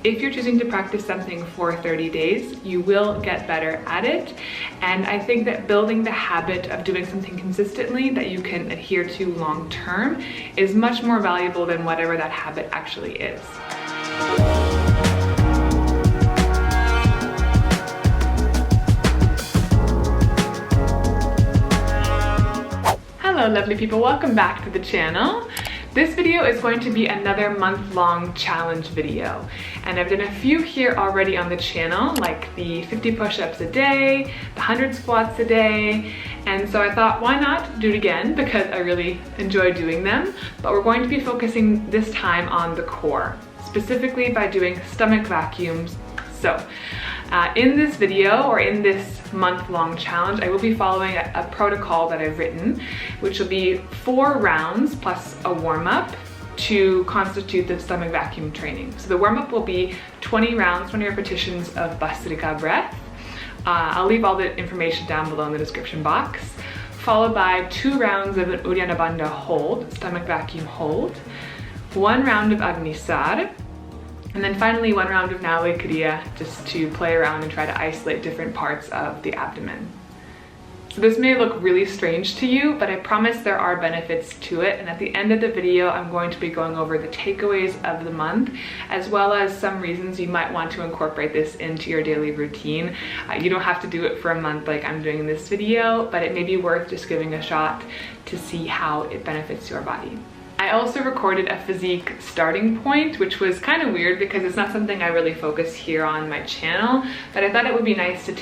If you're choosing to practice something for 30 days, you will get better at it. And I think that building the habit of doing something consistently that you can adhere to long term is much more valuable than whatever that habit actually is. Hello lovely people, welcome back to the channel. This video is going to be another month-long challenge video, and I've done a few here already on the channel, like the 50 push-ups a day, the 100 squats a day, and so I thought why not do it again because I really enjoy doing them. But we're going to be focusing this time on the core, specifically by doing stomach vacuums. So in this video, or in this month-long challenge, I will be following a protocol that I've written, which will be 4 rounds plus a warm-up to constitute the stomach vacuum training. So the warm-up will be 20 rounds, 20 repetitions of Bhastrika breath. I'll leave all the information down below in the description box, followed by 2 rounds of an uddiyana bandha hold, stomach vacuum hold, 1 round of agnisar, and then finally 1 round of Nauli Kriya, just to play around and try to isolate different parts of the abdomen. So this may look really strange to you, but I promise there are benefits to it. And at the end of the video, I'm going to be going over the takeaways of the month, as well as some reasons you might want to incorporate this into your daily routine. You don't have to do it for a month like I'm doing in this video, but it may be worth just giving a shot to see how it benefits your body. I also recorded a physique starting point, which was kind of weird because it's not something I really focus here on my channel, but I thought it would be nice to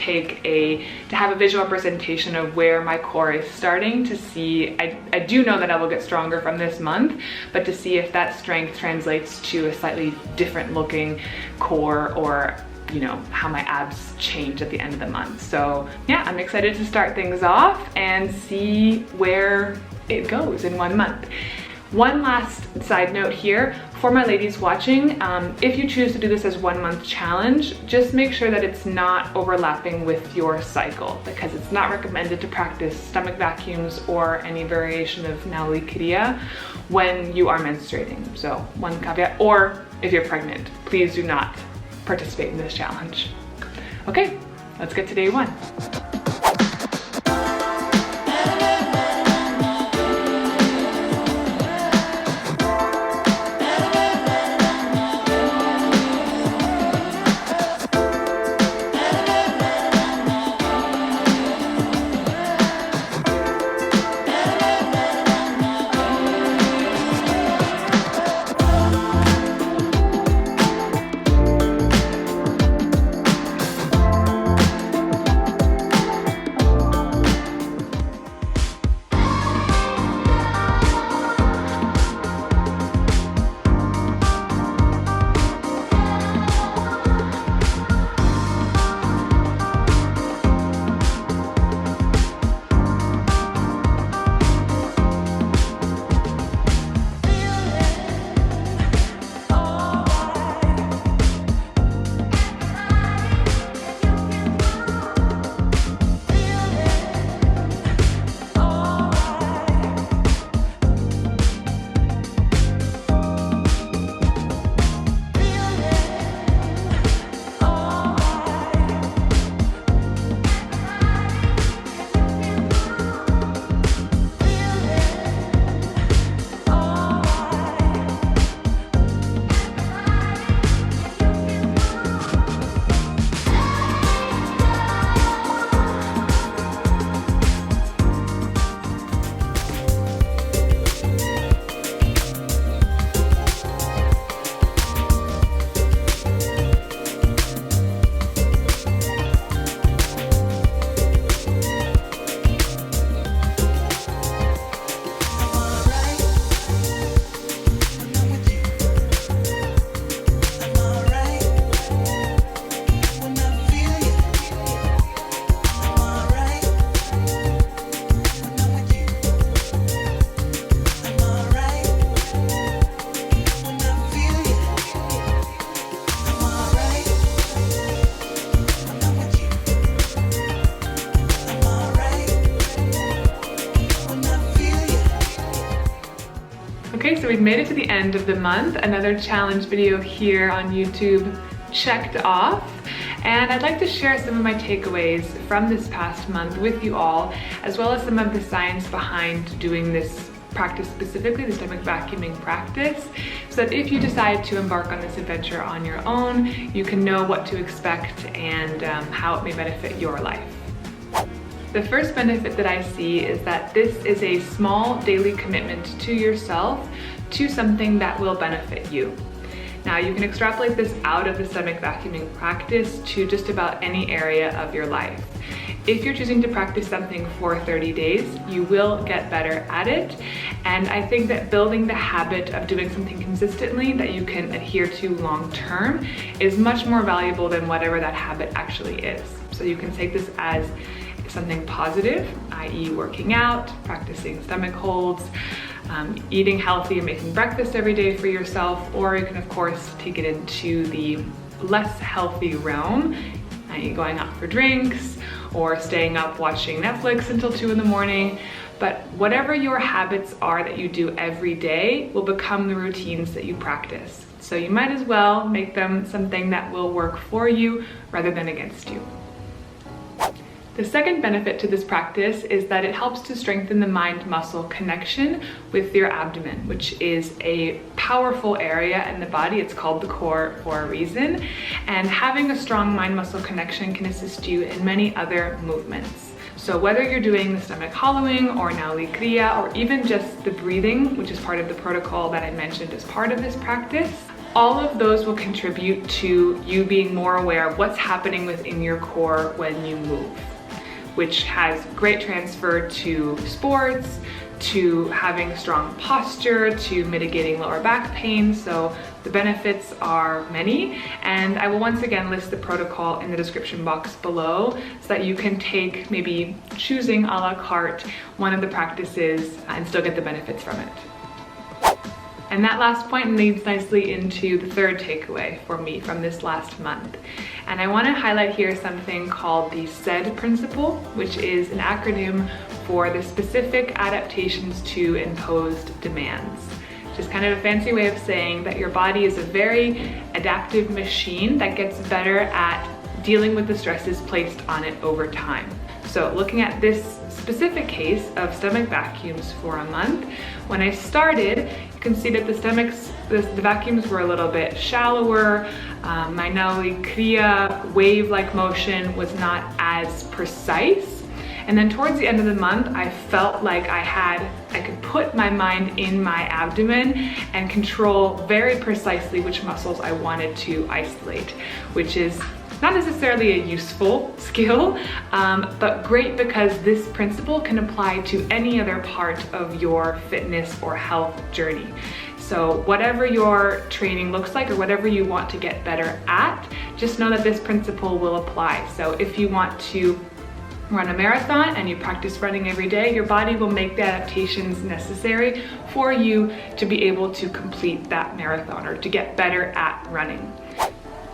have a visual representation of where my core is starting to see. I do know that I will get stronger from this month, but to see if that strength translates to a slightly different looking core, or you know, how my abs change at the end of the month. So yeah, I'm excited to start things off and see where it goes in 1 month. One last side note here, for my ladies watching, if you choose to do this as 1 month challenge, just make sure that it's not overlapping with your cycle, because it's not recommended to practice stomach vacuums or any variation of Nauli Kriya when you are menstruating. So one caveat, or if you're pregnant, please do not participate in this challenge. Okay, let's get to day 1. we've made it to the end of the month. Another challenge video here on YouTube checked off. And I'd like to share some of my takeaways from this past month with you all, as well as some of the science behind doing this practice, specifically the stomach vacuuming practice, so that if you decide to embark on this adventure on your own, you can know what to expect and how it may benefit your life. The first benefit that I see is that this is a small daily commitment to yourself to something that will benefit you. Now you can extrapolate this out of the stomach vacuuming practice to just about any area of your life. If you're choosing to practice something for 30 days, you will get better at it. And I think that building the habit of doing something consistently that you can adhere to long term is much more valuable than whatever that habit actually is. So you can take this as something positive, i.e. working out, practicing stomach holds, eating healthy and making breakfast every day for yourself, or you can of course take it into the less healthy realm, i.e. going out for drinks or staying up watching Netflix until 2 in the morning. But whatever your habits are that you do every day will become the routines that you practice. So you might as well make them something that will work for you rather than against you. The second benefit to this practice is that it helps to strengthen the mind-muscle connection with your abdomen, which is a powerful area in the body. It's called the core for a reason. And having a strong mind-muscle connection can assist you in many other movements. So whether you're doing the stomach hollowing or Nauli Kriya, or even just the breathing, which is part of the protocol that I mentioned as part of this practice, all of those will contribute to you being more aware of what's happening within your core when you move, which has great transfer to sports, to having strong posture, to mitigating lower back pain. So the benefits are many, and I will once again list the protocol in the description box below so that you can take, maybe choosing a la carte, one of the practices and still get the benefits from it. And that last point leads nicely into the third takeaway for me from this last month. And I want to highlight here something called the S.A.I.D Principle, which is an acronym for the specific adaptations to imposed demands. Just kind of a fancy way of saying that your body is a very adaptive machine that gets better at dealing with the stresses placed on it over time. So looking at this specific case of stomach vacuums for a month, when I started, you can see that the vacuums were a little bit shallower. My Nauli Kriya wave-like motion was not as precise. And then towards the end of the month, I felt like I could put my mind in my abdomen and control very precisely which muscles I wanted to isolate, which is not necessarily a useful skill, but great because this principle can apply to any other part of your fitness or health journey. So whatever your training looks like or whatever you want to get better at, just know that this principle will apply. So if you want to run a marathon and you practice running every day, your body will make the adaptations necessary for you to be able to complete that marathon or to get better at running.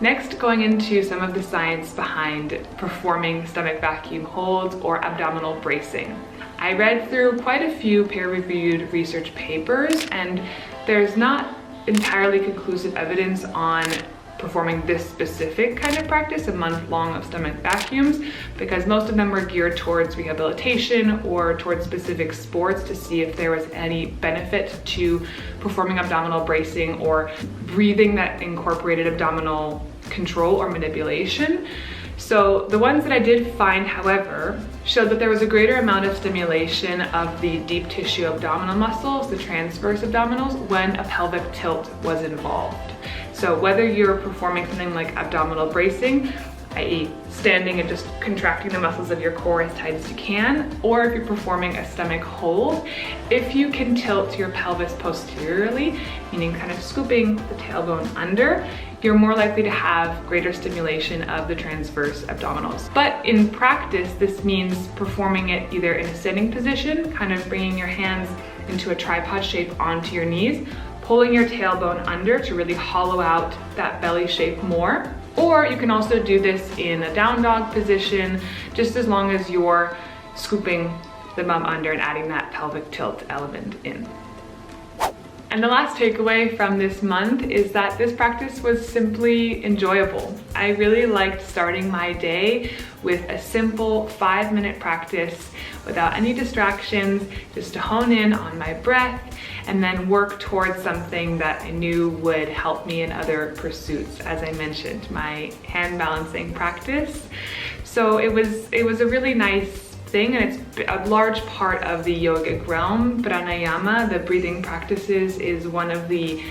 Next, going into some of the science behind performing stomach vacuum holds or abdominal bracing. I read through quite a few peer-reviewed research papers, and there's not entirely conclusive evidence on performing this specific kind of practice, a month long of stomach vacuums, because most of them were geared towards rehabilitation or towards specific sports to see if there was any benefit to performing abdominal bracing or breathing that incorporated abdominal control or manipulation. So the ones that I did find, however, showed that there was a greater amount of stimulation of the deep tissue abdominal muscles, the transverse abdominals, when a pelvic tilt was involved. So whether you're performing something like abdominal bracing, i.e. standing and just contracting the muscles of your core as tight as you can, or if you're performing a stomach hold, if you can tilt your pelvis posteriorly, meaning kind of scooping the tailbone under, you're more likely to have greater stimulation of the transverse abdominals. But in practice, this means performing it either in a sitting position, kind of bringing your hands into a tripod shape onto your knees, pulling your tailbone under to really hollow out that belly shape more. Or you can also do this in a down dog position, just as long as you're scooping the bum under and adding that pelvic tilt element in. And the last takeaway from this month is that this practice was simply enjoyable. I really liked starting my day with a simple 5-minute practice without any distractions, just to hone in on my breath and then work towards something that I knew would help me in other pursuits. As I mentioned, my hand balancing practice. So it was a really nice thing, and it's a large part of the yogic realm. Pranayama, the breathing practices, is one of the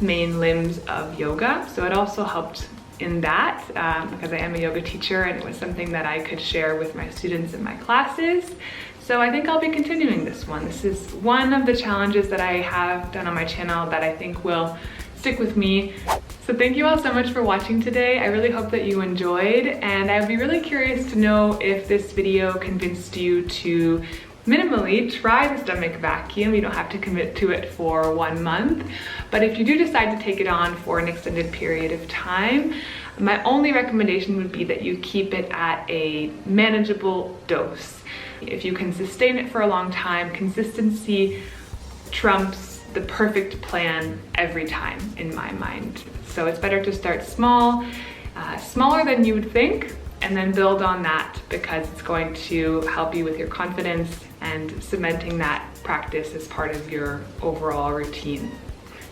main limbs of yoga. So it also helped in that because I am a yoga teacher, and it was something that I could share with my students in my classes. So I think I'll be continuing this one. This is one of the challenges that I have done on my channel that I think will stick with me. So thank you all so much for watching today. I really hope that you enjoyed, and I'd be really curious to know if this video convinced you to minimally try the stomach vacuum. You don't have to commit to it for 1 month, but if you do decide to take it on for an extended period of time, my only recommendation would be that you keep it at a manageable dose. If you can sustain it for a long time, consistency trumps the perfect plan every time in my mind. So it's better to start small, smaller than you would think, and then build on that, because it's going to help you with your confidence and cementing that practice as part of your overall routine.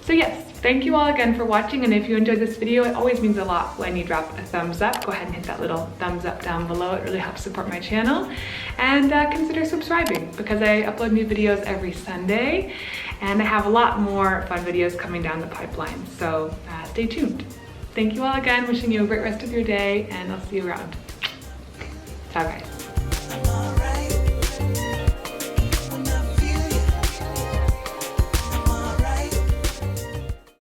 So yes, thank you all again for watching, and if you enjoyed this video, it always means a lot when you drop a thumbs up. Go ahead and hit that little thumbs up down below. It really helps support my channel. And consider subscribing, because I upload new videos every Sunday, and I have a lot more fun videos coming down the pipeline. So stay tuned. Thank you all again, wishing you a great rest of your day, and I'll see you around. Ciao guys.